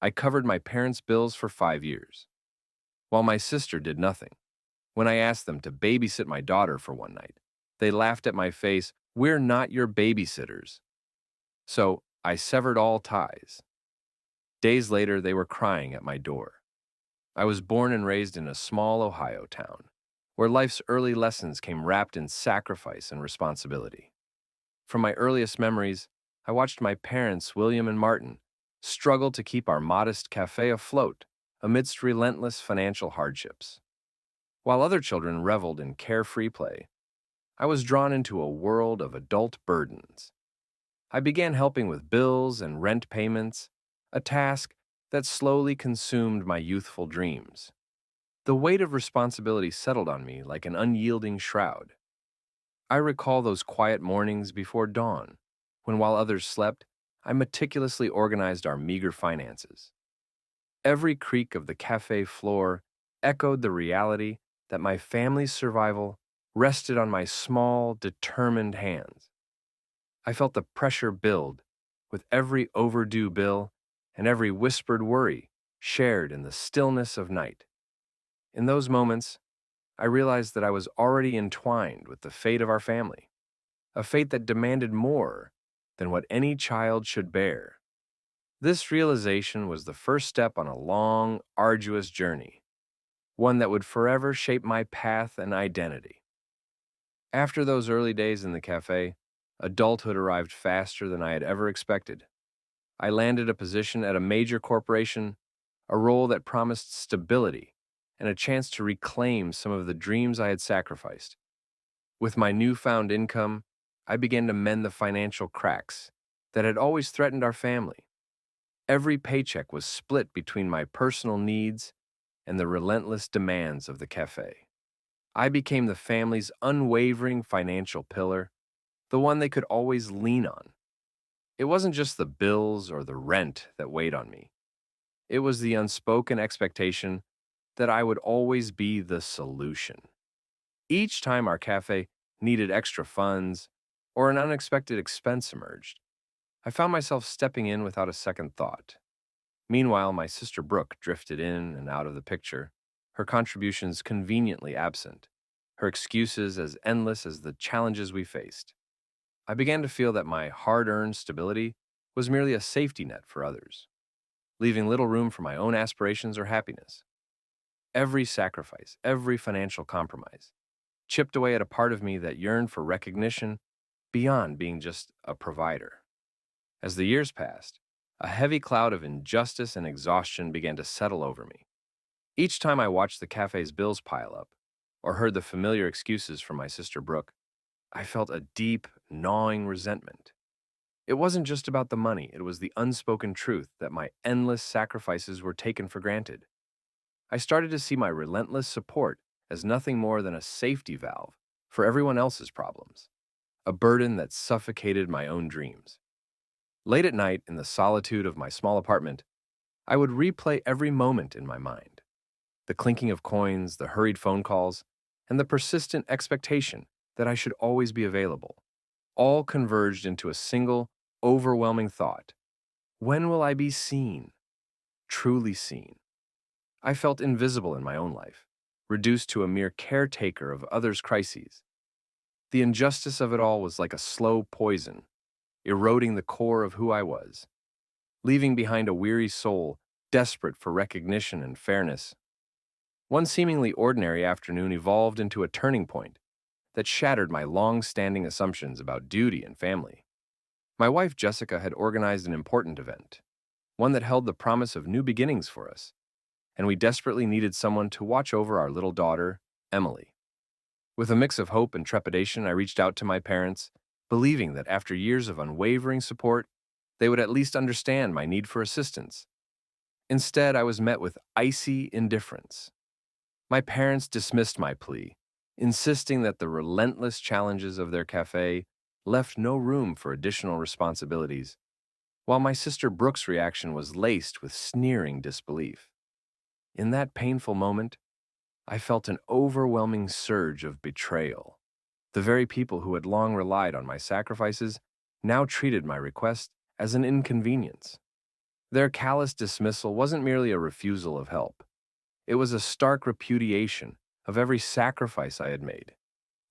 I covered my parents' bills for 5 years, while my sister did nothing. When I asked them to babysit my daughter for one night, they laughed at my face. "We're not your babysitters." So I severed all ties. Days later, they were crying at my door. I was born and raised in a small Ohio town, where life's early lessons came wrapped in sacrifice and responsibility. From my earliest memories, I watched my parents, William and Martin, struggle to keep our modest cafe afloat amidst relentless financial hardships. While other children reveled in carefree play, I was drawn into a world of adult burdens. I began helping with bills and rent payments, a task that slowly consumed my youthful dreams. The weight of responsibility settled on me like an unyielding shroud. I recall those quiet mornings before dawn, when while others slept, I meticulously organized our meager finances. Every creak of the cafe floor echoed the reality that my family's survival rested on my small, determined hands. I felt the pressure build with every overdue bill and every whispered worry shared in the stillness of night. In those moments, I realized that I was already entwined with the fate of our family, a fate that demanded more than what any child should bear. This realization was the first step on a long, arduous journey, one that would forever shape my path and identity. After those early days in the cafe, adulthood arrived faster than I had ever expected. I landed a position at a major corporation, a role that promised stability and a chance to reclaim some of the dreams I had sacrificed. With my newfound income, I began to mend the financial cracks that had always threatened our family. Every paycheck was split between my personal needs and the relentless demands of the cafe. I became the family's unwavering financial pillar, the one they could always lean on. It wasn't just the bills or the rent that weighed on me. It was the unspoken expectation that I would always be the solution. Each time our cafe needed extra funds or an unexpected expense emerged, I found myself stepping in without a second thought. Meanwhile, my sister Brooke drifted in and out of the picture, her contributions conveniently absent, her excuses as endless as the challenges we faced. I began to feel that my hard-earned stability was merely a safety net for others, leaving little room for my own aspirations or happiness. Every sacrifice, every financial compromise, chipped away at a part of me that yearned for recognition beyond being just a provider. As the years passed, a heavy cloud of injustice and exhaustion began to settle over me. Each time I watched the cafe's bills pile up, or heard the familiar excuses from my sister Brooke, I felt a deep, gnawing resentment. It wasn't just about the money, it was the unspoken truth that my endless sacrifices were taken for granted. I started to see my relentless support as nothing more than a safety valve for everyone else's problems, a burden that suffocated my own dreams. Late at night, in the solitude of my small apartment, I would replay every moment in my mind. The clinking of coins, the hurried phone calls, and the persistent expectation that I should always be available, all converged into a single, overwhelming thought. When will I be seen? Truly seen? I felt invisible in my own life, reduced to a mere caretaker of others' crises. The injustice of it all was like a slow poison, eroding the core of who I was, leaving behind a weary soul desperate for recognition and fairness. One seemingly ordinary afternoon evolved into a turning point that shattered my long-standing assumptions about duty and family. My wife Jessica had organized an important event, one that held the promise of new beginnings for us, and we desperately needed someone to watch over our little daughter, Emily. With a mix of hope and trepidation, I reached out to my parents, believing that after years of unwavering support, they would at least understand my need for assistance. Instead, I was met with icy indifference. My parents dismissed my plea, insisting that the relentless challenges of their cafe left no room for additional responsibilities, while my sister Brooke's reaction was laced with sneering disbelief. In that painful moment, I felt an overwhelming surge of betrayal. The very people who had long relied on my sacrifices now treated my request as an inconvenience. Their callous dismissal wasn't merely a refusal of help. It was a stark repudiation of every sacrifice I had made,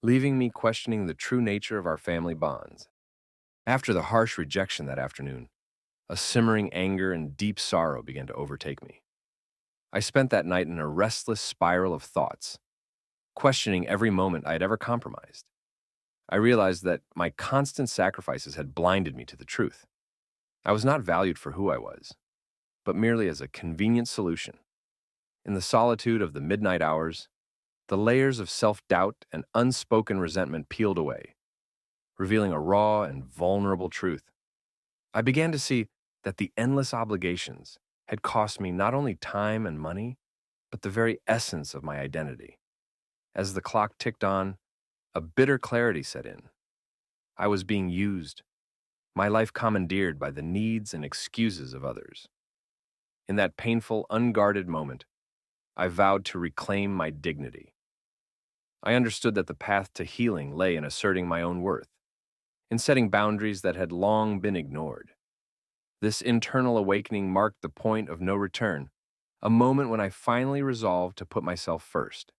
leaving me questioning the true nature of our family bonds. After the harsh rejection that afternoon, a simmering anger and deep sorrow began to overtake me. I spent that night in a restless spiral of thoughts, questioning every moment I had ever compromised. I realized that my constant sacrifices had blinded me to the truth. I was not valued for who I was, but merely as a convenient solution. In the solitude of the midnight hours, the layers of self-doubt and unspoken resentment peeled away, revealing a raw and vulnerable truth. I began to see that the endless obligations had cost me not only time and money, but the very essence of my identity. As the clock ticked on, a bitter clarity set in. I was being used, my life commandeered by the needs and excuses of others. In that painful, unguarded moment, I vowed to reclaim my dignity. I understood that the path to healing lay in asserting my own worth, in setting boundaries that had long been ignored. This internal awakening marked the point of no return, a moment when I finally resolved to put myself first.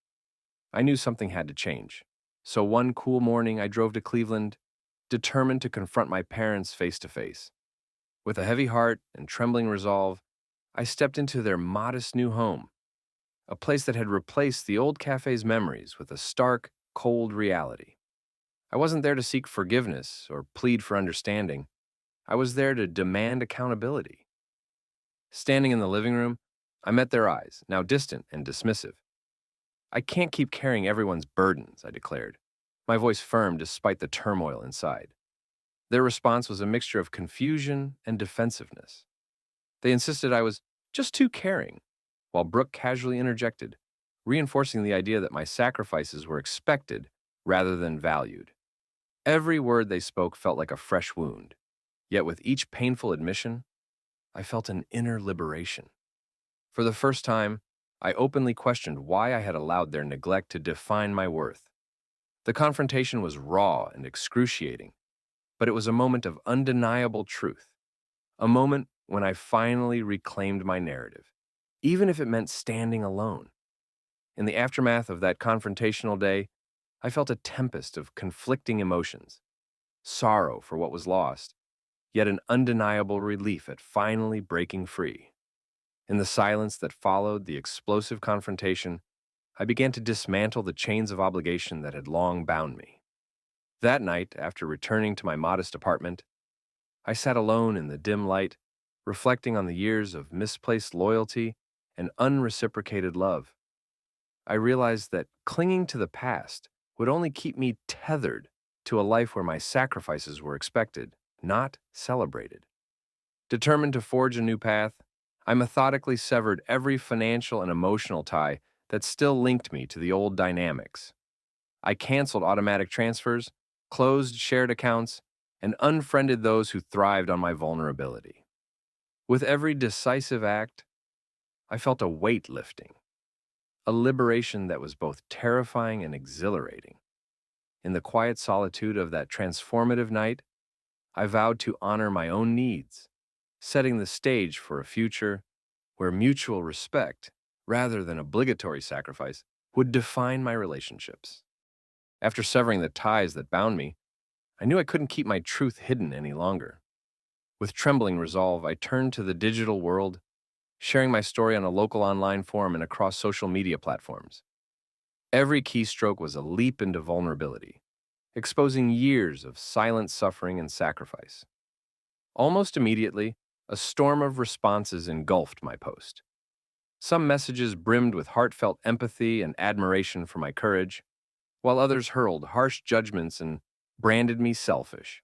I knew something had to change, so one cool morning I drove to Cleveland, determined to confront my parents face to face. With a heavy heart and trembling resolve, I stepped into their modest new home, a place that had replaced the old cafe's memories with a stark, cold reality. I wasn't there to seek forgiveness or plead for understanding. I was there to demand accountability. Standing in the living room, I met their eyes, now distant and dismissive. "I can't keep carrying everyone's burdens," I declared, my voice firm despite the turmoil inside. Their response was a mixture of confusion and defensiveness. They insisted I was just too caring, while Brooke casually interjected, reinforcing the idea that my sacrifices were expected rather than valued. Every word they spoke felt like a fresh wound, yet with each painful admission, I felt an inner liberation. For the first time, I openly questioned why I had allowed their neglect to define my worth. The confrontation was raw and excruciating, but it was a moment of undeniable truth, a moment when I finally reclaimed my narrative, even if it meant standing alone. In the aftermath of that confrontational day, I felt a tempest of conflicting emotions, sorrow for what was lost, yet an undeniable relief at finally breaking free. In the silence that followed the explosive confrontation, I began to dismantle the chains of obligation that had long bound me. That night, after returning to my modest apartment, I sat alone in the dim light, reflecting on the years of misplaced loyalty and unreciprocated love. I realized that clinging to the past would only keep me tethered to a life where my sacrifices were expected, not celebrated. Determined to forge a new path, I methodically severed every financial and emotional tie that still linked me to the old dynamics. I canceled automatic transfers, closed shared accounts, and unfriended those who thrived on my vulnerability. With every decisive act, I felt a weight lifting, a liberation that was both terrifying and exhilarating. In the quiet solitude of that transformative night, I vowed to honor my own needs, setting the stage for a future where mutual respect, rather than obligatory sacrifice, would define my relationships. After severing the ties that bound me, I knew I couldn't keep my truth hidden any longer. With trembling resolve, I turned to the digital world, sharing my story on a local online forum and across social media platforms. Every keystroke was a leap into vulnerability, exposing years of silent suffering and sacrifice. Almost immediately, a storm of responses engulfed my post. Some messages brimmed with heartfelt empathy and admiration for my courage, while others hurled harsh judgments and branded me selfish.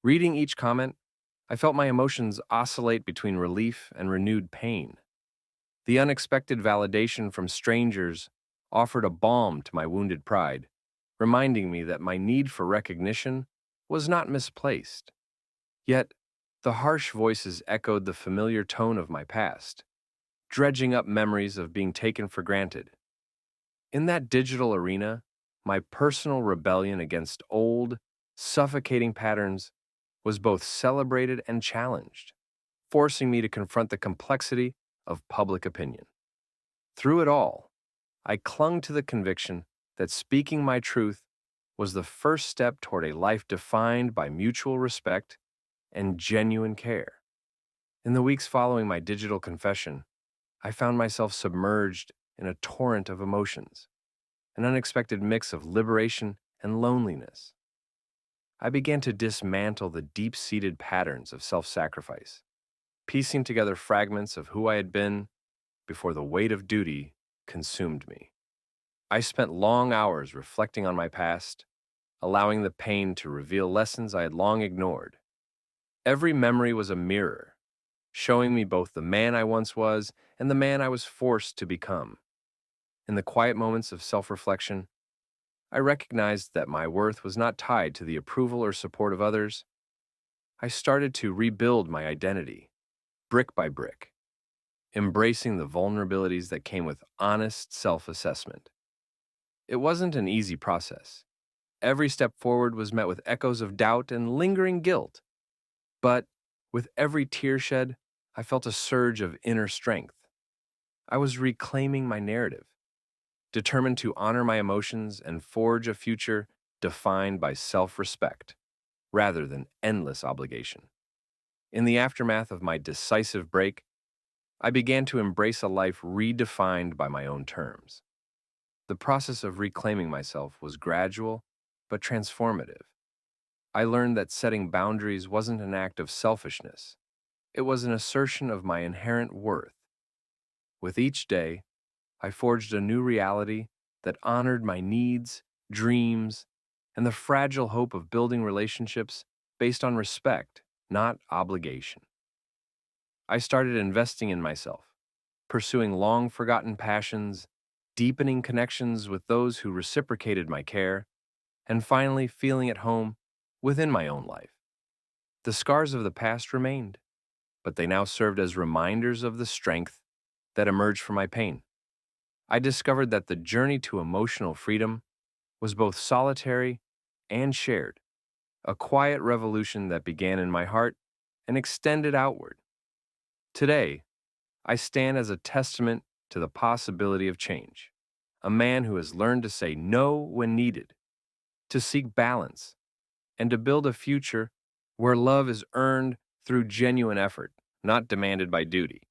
Reading each comment, I felt my emotions oscillate between relief and renewed pain. The unexpected validation from strangers offered a balm to my wounded pride, reminding me that my need for recognition was not misplaced. Yet, the harsh voices echoed the familiar tone of my past, dredging up memories of being taken for granted. In that digital arena, my personal rebellion against old, suffocating patterns was both celebrated and challenged. forcing me to confront the complexity of public opinion. Through it all, I clung to the conviction that speaking my truth was the first step toward a life defined by mutual respect and genuine care. In the weeks following my digital confession, I found myself submerged in a torrent of emotions, an unexpected mix of liberation and loneliness. I began to dismantle the deep-seated patterns of self-sacrifice, piecing together fragments of who I had been before the weight of duty consumed me. I spent long hours reflecting on my past, allowing the pain to reveal lessons I had long ignored. Every memory was a mirror, showing me both the man I once was and the man I was forced to become. In the quiet moments of self-reflection, I recognized that my worth was not tied to the approval or support of others. I started to rebuild my identity, brick by brick, embracing the vulnerabilities that came with honest self-assessment. It wasn't an easy process. Every step forward was met with echoes of doubt and lingering guilt. But with every tear shed, I felt a surge of inner strength. I was reclaiming my narrative, determined to honor my emotions and forge a future defined by self-respect rather than endless obligation. In the aftermath of my decisive break, I began to embrace a life redefined by my own terms. The process of reclaiming myself was gradual but transformative. I learned that setting boundaries wasn't an act of selfishness. It was an assertion of my inherent worth. With each day, I forged a new reality that honored my needs, dreams, and the fragile hope of building relationships based on respect, not obligation. I started investing in myself, pursuing long-forgotten passions, deepening connections with those who reciprocated my care, and finally feeling at home within my own life. The scars of the past remained, but they now served as reminders of the strength that emerged from my pain. I discovered that the journey to emotional freedom was both solitary and shared, a quiet revolution that began in my heart and extended outward. Today, I stand as a testament to the possibility of change, a man who has learned to say no when needed, to seek balance, and to build a future where love is earned through genuine effort, not demanded by duty.